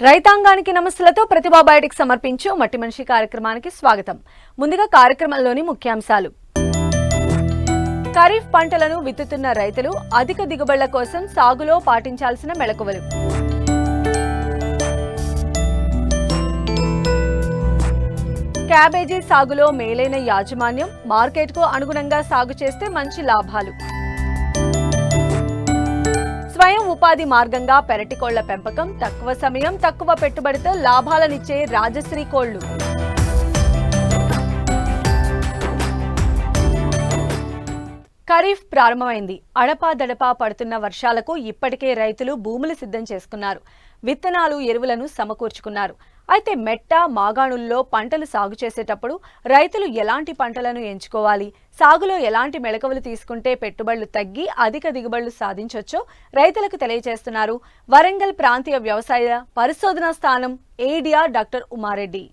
రైతాంగానికి నమస్సులతో ప్రతిభా బయోటిక్ సమర్పించు మట్టి మనిషి కార్యక్రమానికి స్వాగతం. ముందుగా కార్యక్రమంలోని ముఖ్యాంశాలు. ఖరీఫ్ పంటలను విత్తుతున్న రైతులు అధిక దిగుబడుల కోసం సాగులో పాటించాల్సిన మెళకువలు. క్యాబేజీ సాగులో మేలైన యాజమాన్యం, మార్కెట్కు అనుగుణంగా సాగు చేస్తే మంచి లాభాలు. స్వయం ఉపాధి మార్గంగా పెరటి కోళ్ల పెంపకం, తక్కువ సమయం తక్కువ పెట్టుబడితో లాభాలనిచ్చే రాజశ్రీ కోళ్లు. ఖరీఫ్ ప్రారంభమైంది. అడపాదడపా పడుతున్న వర్షాలకు ఇప్పటికే రైతులు భూములు సిద్ధం చేసుకున్నారు. విత్తనాలు, ఎరువులను సమకూర్చుకున్నారు. అయితే మెట్ట, మాగాణుల్లో పంటలు సాగు చేసేటప్పుడు రైతులు ఎలాంటి పంటలను ఎంచుకోవాలి, సాగులో ఎలాంటి మెళకువలు తీసుకుంటే పెట్టుబడులు తగ్గి అధిక దిగుబడులు సాధించొచ్చో రైతులకు తెలియజేస్తున్నారు వరంగల్ ప్రాంతీయ వ్యవసాయ పరిశోధనా స్థానం ఏడిఆర్ డాక్టర్ ఉమారెడ్డి.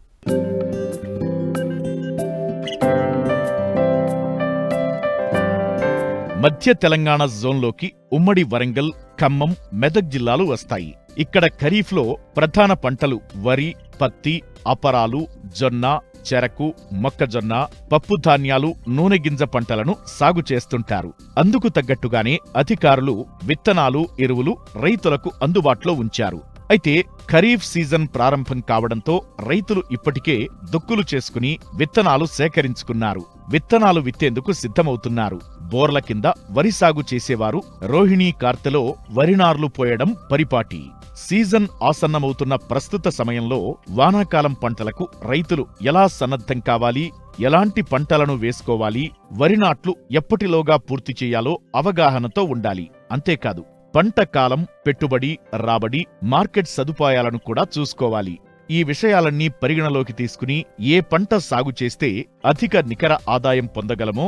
మధ్య తెలంగాణ జోన్లోకి ఉమ్మడి వరంగల్, ఖమ్మం, మెదక్ జిల్లాలు వస్తాయి. ఇక్కడ ఖరీఫ్లో ప్రధాన పంటలు వరి, పత్తి, అపరాలు, జొన్న, చెరకు, మొక్కజొన్న, పప్పు ధాన్యాలు, నూనె గింజ పంటలను సాగు చేస్తుంటారు. అందుకు తగ్గట్టుగానే అధికారులు విత్తనాలు, ఎరువులు రైతులకు అందుబాటులో ఉంచారు. అయితే ఖరీఫ్ సీజన్ ప్రారంభం కావడంతో రైతులు ఇప్పటికే దుక్కులు చేసుకుని విత్తనాలు సేకరించుకున్నారు. విత్తనాలు విత్తేందుకు సిద్ధమవుతున్నారు. బోర్ల కింద వరి సాగు చేసేవారు రోహిణీ కార్తెలో వరినార్లు పోయడం పరిపాటి. సీజన్ ఆసన్నమవుతున్న ప్రస్తుత సమయంలో వానాకాలం పంటలకు రైతులు ఎలా సన్నద్ధం కావాలి, ఎలాంటి పంటలను వేసుకోవాలి, వరి నాట్లు ఎప్పటిలోగా పూర్తి చేయాలో అవగాహనతో ఉండాలి. అంతేకాదు పంట కాలం, పెట్టుబడి, రాబడి, మార్కెట్ సదుపాయాలను కూడా చూసుకోవాలి. ఈ విషయాలన్నీ పరిగణలోకి తీసుకుని ఏ పంట సాగు చేస్తే అధిక నికర ఆదాయం పొందగలమో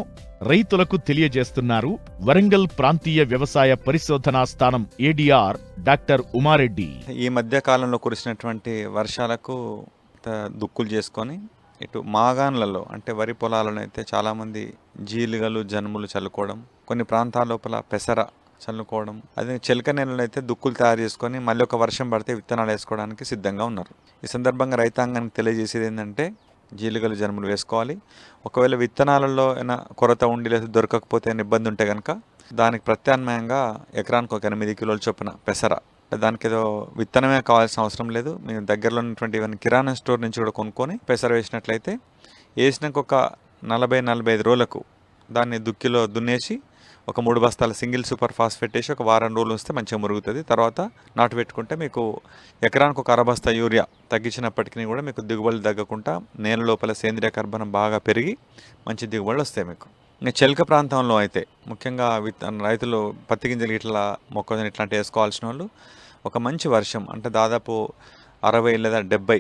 రైతులకు తెలియజేస్తున్నారు వరంగల్ ప్రాంతీయ వ్యవసాయ పరిశోధనా స్థానం ఏడిఆర్ డాక్టర్ ఉమారెడ్డి. ఈ మధ్య కాలంలో కురిసినటువంటి వర్షాలకు దుక్కులు చేసుకొని ఇటు మాగాన్లలో అంటే వరి పొలాలను అయితే చాలామంది జీలుగలు, జనుములు చల్లుకోవడం, కొన్ని ప్రాంతాల లోపల పెసర చల్లుకోవడం, అదే చెలక నేలలో అయితే దుక్కులు తయారు చేసుకొని మళ్ళీ ఒక వర్షం పడితే విత్తనాలు వేసుకోవడానికి సిద్ధంగా ఉన్నారు. ఈ సందర్భంగా రైతాంగానికి తెలియజేసేది ఏంటంటే జీలుగలు, జనుములు వేసుకోవాలి. ఒకవేళ విత్తనాలలో ఏమైనా కొరత ఉండి లేదా దొరకకపోతే ఇబ్బంది ఉంటే కనుక దానికి ప్రత్యామ్నాయంగా ఎకరానికి ఒక 8 కిలోల చొప్పున పెసర, దానికి ఏదో విత్తనమే కావాల్సిన అవసరం లేదు. మేము దగ్గరలో ఉన్నటువంటి ఈవెన్ కిరాణా స్టోర్ నుంచి కూడా కొనుక్కొని పెసర వేసినట్లయితే వేసినాక ఒక 40-45 రోజులకు దాన్ని దుక్కిలో దున్నేసి ఒక 3 బస్తాల సింగిల్ సూపర్ ఫాస్ఫేట్ వేసి ఒక వారం రోజులు వస్తే మంచిగా మురుగుతుంది. తర్వాత నాటు పెట్టుకుంటే మీకు ఎకరానికి ఒక 1/2 బస్తా యూరియా తగ్గించినప్పటికీ కూడా మీకు దిగుబడులు తగ్గకుండా నేల లోపల సేంద్రియ కర్బనం బాగా పెరిగి మంచి దిగుబడులు వస్తాయి మీకు. ఇంకా చెలక ప్రాంతంలో అయితే ముఖ్యంగా రైతులు పత్తి గింజలు ఇట్లా, మొక్కజొన్న ఇట్లాంటి వేసుకోవాల్సిన వాళ్ళు ఒక మంచి వర్షం అంటే దాదాపు 60 లేదా 70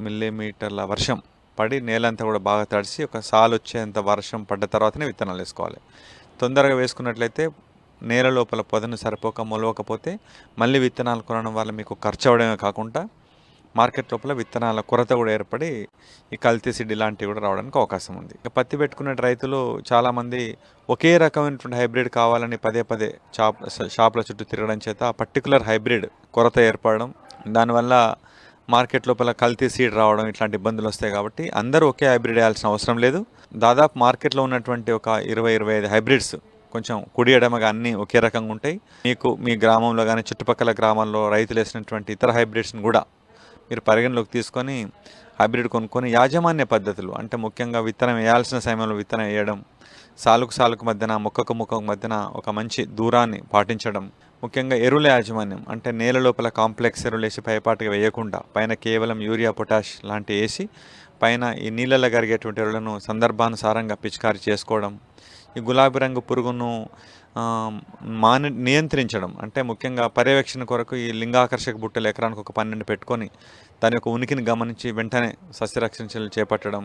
మిల్లీమీటర్ల వర్షం పడి నేలంతా కూడా బాగా తడిసి ఒక సాలు వచ్చేంత వర్షం పడ్డ తర్వాతనే విత్తనాలు వేసుకోవాలి. తొందరగా వేసుకున్నట్లయితే నేల లోపల పొదను సరిపోక మొలవకపోతే మళ్ళీ విత్తనాలు కొనడం వల్ల మీకు ఖర్చు అవడమే కాకుండా మార్కెట్ లోపల విత్తనాల కొరత కూడా ఏర్పడి ఈ కల్తీ సీడ్ ఇలాంటివి కూడా రావడానికి అవకాశం ఉంది. పత్తి పెట్టుకునే రైతులు చాలామంది ఒకే రకమైనటువంటి హైబ్రిడ్ కావాలని పదే షాపుల చుట్టూ తిరగడం చేత ఆ పర్టికులర్ హైబ్రిడ్ కొరత ఏర్పడడం, దానివల్ల మార్కెట్ లోపల కల్తీ సీడ్ రావడం ఇట్లాంటి ఇబ్బందులు వస్తాయి. కాబట్టి అందరూ ఒకే హైబ్రిడ్ వేయాల్సిన అవసరం లేదు. దాదాపు మార్కెట్లో ఉన్నటువంటి ఒక 20-25 హైబ్రిడ్స్ కొంచెం కుడి ఎడమగా అన్నీ ఒకే రకంగా ఉంటాయి. మీకు మీ గ్రామంలో కానీ చుట్టుపక్కల గ్రామాల్లో రైతులు వేసినటువంటి ఇతర హైబ్రిడ్స్ని కూడా మీరు పరిగణలోకి తీసుకొని హైబ్రిడ్ కొనుక్కొని యాజమాన్య పద్ధతులు అంటే ముఖ్యంగా విత్తనం వేయాల్సిన సమయంలో విత్తనం వేయడం, సాలుకు మధ్యన మొక్కకు మధ్యన ఒక మంచి దూరాన్ని పాటించడం, ముఖ్యంగా ఎరువుల యాజమాన్యం అంటే నేల లోపల కాంప్లెక్స్ ఎరువులు వేసి పైపాటుగా వేయకుండా పైన కేవలం యూరియా, పొటాష్ లాంటివి వేసి పైన ఈ నీళ్ళలో కరిగేటువంటి ఎరువులను సందర్భానుసారంగా పిచికారీ చేసుకోవడం, ఈ గులాబీ రంగు పురుగును నియంత్రించడం అంటే ముఖ్యంగా పర్యవేక్షణ కొరకు ఈ లింగాకర్షక బుట్టలు ఎకరానికి ఒక 12 పెట్టుకొని దాని యొక్క ఉనికిని గమనించి వెంటనే సస్యరక్షణ చర్యలు చేపట్టడం,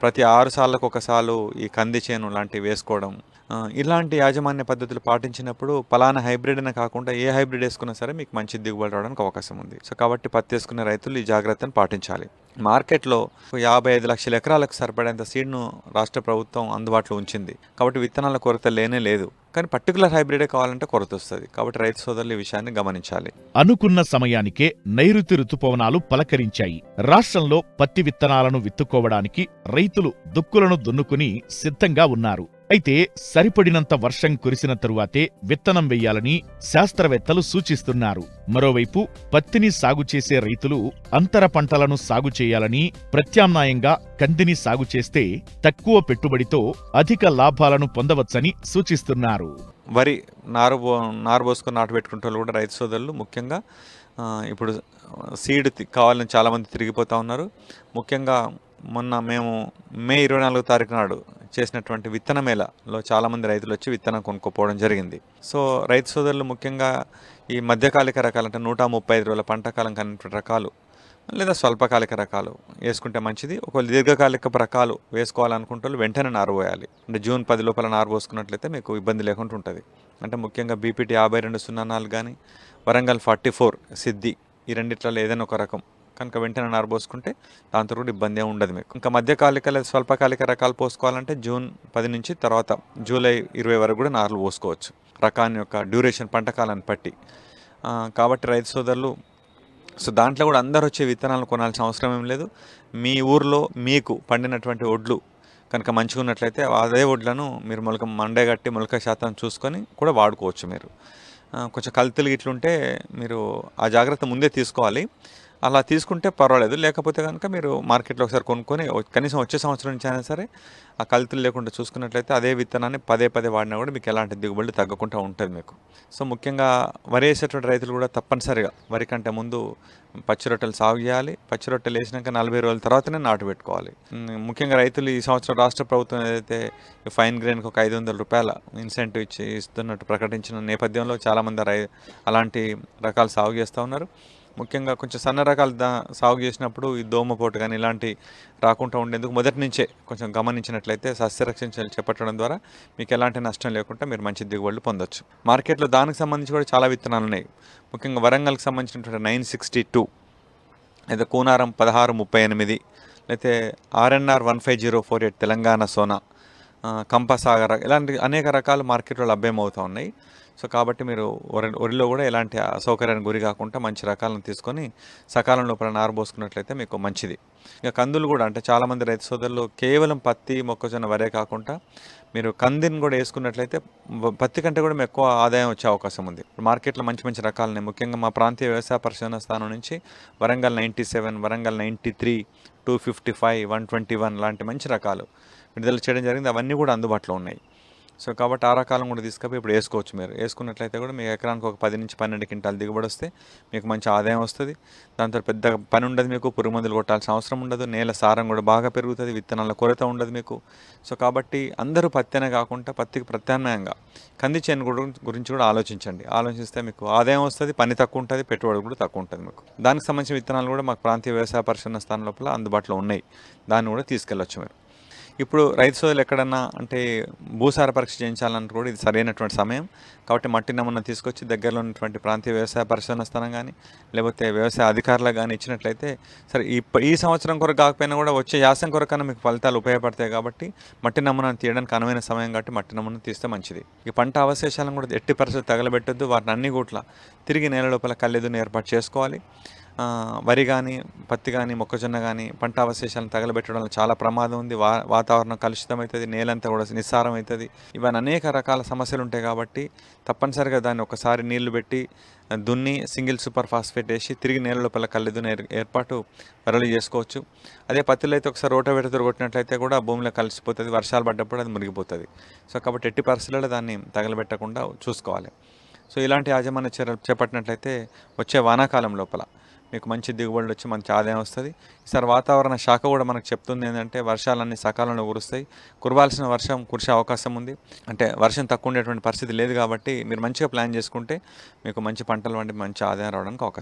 ప్రతి 6 సార్లకు ఒకసారి ఈ కంది చేను లాంటివి వేసుకోవడం, ఇలాంటి యాజమాన్య పద్ధతులు పాటించినప్పుడు పలానా హైబ్రిడ్ అనే కాకుండా ఏ హైబ్రిడ్ వేసుకున్నా సరే మీకు మంచి దిగుబడి రావడానికి అవకాశం ఉంది. సో కాబట్టి పత్తి వేసుకునే రైతులు ఈ జాగ్రత్తను పాటించాలి. మార్కెట్లో 55 లక్షల ఎకరాలకు సరిపడేంత సీడ్ను రాష్ట్ర ప్రభుత్వం అందుబాటులో ఉంచింది. కాబట్టి విత్తనాల కొరత లేనే లేదు. కానీ పర్టికులర్ హైబ్రిడే కావాలంటే కొరత వస్తుంది. కాబట్టి రైతు సోదరులు ఈ విషయాన్ని గమనించాలి. అనుకున్న సమయానికే నైరుతి రుతుపవనాలు పలకరించాయి. రాష్ట్రంలో పత్తి విత్తనాలను విత్తుకోవడానికి రైతులు దుక్కులను దున్నుకుని సిద్ధంగా ఉన్నారు. అయితే సరిపడినంత వర్షం కురిసిన తరువాతే విత్తనం వెయ్యాలని శాస్త్రవేత్తలు సూచిస్తున్నారు. మరోవైపు పత్తిని సాగు చేసే రైతులు అంతర పంటలను సాగు చేయాలని, ప్రత్యామ్నాయంగా కందిని సాగు చేస్తే తక్కువ పెట్టుబడితో అధిక లాభాలను పొందవచ్చని సూచిస్తున్నారు. వరి నారుబోసుకొని నాటు పెట్టుకుంటే కూడా రైతు సోదరులు ముఖ్యంగా ఇప్పుడు సీడ్ కావాలని చాలామంది తిరిగిపోతూ ఉన్నారు. ముఖ్యంగా మొన్న మేము మే 24వ తారీఖు నాడు చేసినటువంటి విత్తన మేళలో చాలామంది రైతులు వచ్చి విత్తనం కొనుక్కోపోవడం జరిగింది. సో రైతు సోదరులు ముఖ్యంగా ఈ మధ్యకాలిక రకాలు అంటే 135 రోజుల పంటకాలం కలిగిన రకాలు లేదా స్వల్పకాలిక రకాలు వేసుకుంటే మంచిది. ఒకవేళ దీర్ఘకాలిక రకాలు వేసుకోవాలనుకుంటే వెంటనే నారుపోయాలి. అంటే జూన్ 10 లోపల నారు పోసుకున్నట్లయితే మీకు ఇబ్బంది లేకుండా ఉంటుంది. అంటే ముఖ్యంగా బీపీటీ 5204 కానీ వరంగల్ 44 సిద్ధి ఈ రెండిట్లలో ఏదైనా ఒక రకం కనుక వెంటనే నారు పోసుకుంటే దాంతో కూడా ఇబ్బంది ఉండదు మీకు. ఇంకా మధ్యకాలిక లేదా స్వల్పకాలిక రకాలు పోసుకోవాలంటే జూన్ 10 నుంచి తర్వాత జూలై 20 వరకు కూడా నారులు పోసుకోవచ్చు, రకాన్ని యొక్క డ్యూరేషన్ పంటకాలాన్ని బట్టి. కాబట్టి రైతు సోదరులు సో దాంట్లో కూడా అందరూ వచ్చే విత్తనాలను కొనాల్సిన అవసరం ఏం లేదు. మీ ఊర్లో మీకు పండినటువంటి ఒడ్లు కనుక మంచిగా ఉన్నట్లయితే అదే ఒడ్లను మీరు మండగట్టి మొలక శాతం చూసుకొని కూడా వాడుకోవచ్చు. మీరు కొంచెం కల్తీలు ఇట్లుంటే మీరు ఆ జాగ్రత్త ముందే తీసుకోవాలి. అలా తీసుకుంటే పర్వాలేదు. లేకపోతే కనుక మీరు మార్కెట్లో ఒకసారి కొనుక్కొని కనీసం వచ్చే సంవత్సరం నుంచి అయినా సరే ఆ కల్తీలు లేకుండా చూసుకున్నట్లయితే అదే విత్తనాన్ని పదే వాడినా కూడా మీకు ఎలాంటి దిగుబడి తగ్గకుండా ఉంటుంది మీకు. సో ముఖ్యంగా వరి వేసేటువంటి రైతులు కూడా తప్పనిసరిగా వరి కంటే ముందు పచ్చి రొట్టెలు సాగు చేయాలి. పచ్చి రొట్టెలు వేసినాక 40 రోజుల తర్వాతనే నాటు పెట్టుకోవాలి. ముఖ్యంగా రైతులు ఈ సంవత్సరం రాష్ట్ర ప్రభుత్వం ఏదైతే ఫైన్ గ్రెయిన్కి ఒక 500 రూపాయల ఇన్సెంటివ్ ఇస్తున్నట్టు ప్రకటించిన నేపథ్యంలో చాలామంది అలాంటి రకాలు సాగు చేస్తూ ఉన్నారు. ముఖ్యంగా కొంచెం సన్న రకాలు సాగు చేసినప్పుడు ఈ దోమపోటు కానీ ఇలాంటి రాకుండా ఉండేందుకు మొదటి నుంచే కొంచెం గమనించినట్లయితే సస్యరక్షణ చేపట్టడం ద్వారా మీకు ఎలాంటి నష్టం లేకుండా మీరు మంచి దిగుబడులు పొందొచ్చు. మార్కెట్లో దానికి సంబంధించి కూడా చాలా విత్తనాలు ఉన్నాయి. ముఖ్యంగా వరంగల్కి సంబంధించినటువంటి 962, లేదా కూనారం 1638, లేకపోతే RNR 15048 తెలంగాణ సోనా, కంపసాగర్, ఇలాంటి అనేక రకాలు మార్కెట్లో లభ్యమవుతూ ఉన్నాయి. సో కాబట్టి మీరు వరిలో కూడా ఎలాంటి అసౌకర్యానికి గురి కాకుండా మంచి రకాలను తీసుకొని సకాలం లోపల నారు పోసుకున్నట్లయితే మీకు మంచిది. ఇక కందులు కూడా అంటే చాలామంది రైతు సోదరులు కేవలం పత్తి మొక్కజొన్న వరే కాకుండా మీరు కందిని కూడా వేసుకున్నట్లయితే పత్తి కంటే కూడా ఎక్కువ ఆదాయం వచ్చే అవకాశం ఉంది. మార్కెట్లో మంచి రకాలని ముఖ్యంగా మా ప్రాంతీయ వ్యవసాయ పరిశోధన స్థానం నుంచి వరంగల్ 97, వరంగల్ 93, 255, 121 లాంటి మంచి రకాలు విడుదల చేయడం జరిగింది. అవన్నీ కూడా అందుబాటులో ఉన్నాయి. సో కాబట్టి ఆ రకాలను కూడా తీసుకపోయి ఇప్పుడు వేసుకోవచ్చు. మీరు వేసుకున్నట్లయితే కూడా మీకు ఎకరానికి ఒక 10 నుంచి 12 క్వింటాలు దిగుబడి వస్తే మీకు మంచి ఆదాయం వస్తుంది. దాంతో పెద్ద పని ఉండదు, మీకు పురుగు మందులు కొట్టాల్సిన అవసరం ఉండదు, నేల సారం కూడా బాగా పెరుగుతుంది, విత్తనాల కొరత ఉండదు మీకు. సో కాబట్టి అందరూ పత్తినే కాకుండా పత్తికి ప్రత్యామ్నాయంగా కంది చేను గురించి కూడా ఆలోచించండి. ఆలోచిస్తే మీకు ఆదాయం వస్తుంది, పని తక్కువ ఉంటుంది, పెట్టుబడి కూడా తక్కువ ఉంటుంది మీకు. దానికి సంబంధించిన విత్తనాలు కూడా మాకు ప్రాంతీయ వ్యవసాయ పరిశోధన స్థానం లోపల అందుబాటులో ఉన్నాయి. దాన్ని కూడా తీసుకెళ్ళొచ్చు మీరు. ఇప్పుడు రైతు సోదరులు ఎక్కడన్నా అంటే భూసార పరీక్ష చేయించాలంటే కూడా ఇది సరైనటువంటి సమయం. కాబట్టి మట్టి నమూనా తీసుకొచ్చి దగ్గరలో ఉన్నటువంటి ప్రాంతీయ వ్యవసాయ పరిశోధన స్థానం కానీ లేకపోతే వ్యవసాయ అధికారులకు కానీ ఇచ్చినట్లయితే సరే ఈ సంవత్సరం కొరకు కాకపోయినా కూడా వచ్చే యాసం కొరకన్నా మీకు ఫలితాలు ఉపయోగపడతాయి. కాబట్టి మట్టి నమూనాను తీయడానికి అనువైన సమయం కాబట్టి మట్టి నమూనా తీస్తే మంచిది. ఈ పంట అవశేషాలను కూడా ఎట్టి పరిస్థితులు తగలబెట్టద్దు. వాటిని అన్ని కూడా తిరిగి నేల లోపల కల్లెదుని ఏర్పాటు చేసుకోవాలి. వరి కానీ పత్తి కానీ మొక్కజొన్న కానీ పంట అవశేషాలను తగలబెట్టడంలో చాలా ప్రమాదం ఉంది. వాతావరణం కలుషితం అవుతుంది, నేలంతా కూడా నిస్సారం అవుతుంది. ఇవన్నీ అనేక రకాల సమస్యలు ఉంటాయి. కాబట్టి తప్పనిసరిగా దాన్ని ఒకసారి నీళ్లు పెట్టి దున్ని సింగిల్ సూపర్ ఫాస్ఫేట్ వేసి తిరిగి నేల లోపల కల్లెదుని ఏర్పాటు వరలు చేసుకోవచ్చు. అదే పత్తిలో అయితే ఒకసారి రోటోవేటర్తో కొట్టినట్లయితే కూడా భూమిలో కలిసిపోతుంది, వర్షాలు పడ్డప్పుడు అది మురిగిపోతుంది. సో కాబట్టి ఎట్టి పరిస్థితుల్లో దాన్ని తగలబెట్టకుండా చూసుకోవాలి. సో ఇలాంటి యాజమాన్య చర్యలు చేపట్టినట్లయితే వచ్చే వానాకాలం లోపల మీకు మంచి దిగుబడులు వచ్చి మంచి ఆదాయం వస్తుంది. ఈసారి వాతావరణ శాఖ కూడా మనకు చెప్తుంది ఏంటంటే వర్షాలన్నీ సకాలంలో కురుస్తాయి. కురవాల్సిన వర్షం కురిసే అవకాశం ఉంది. అంటే వర్షం తక్కువ ఉండేటువంటి పరిస్థితి లేదు. కాబట్టి మీరు మంచిగా ప్లాన్ చేసుకుంటే మీకు మంచి పంటలు వంటి మంచి ఆదాయం రావడానికి అవకాశం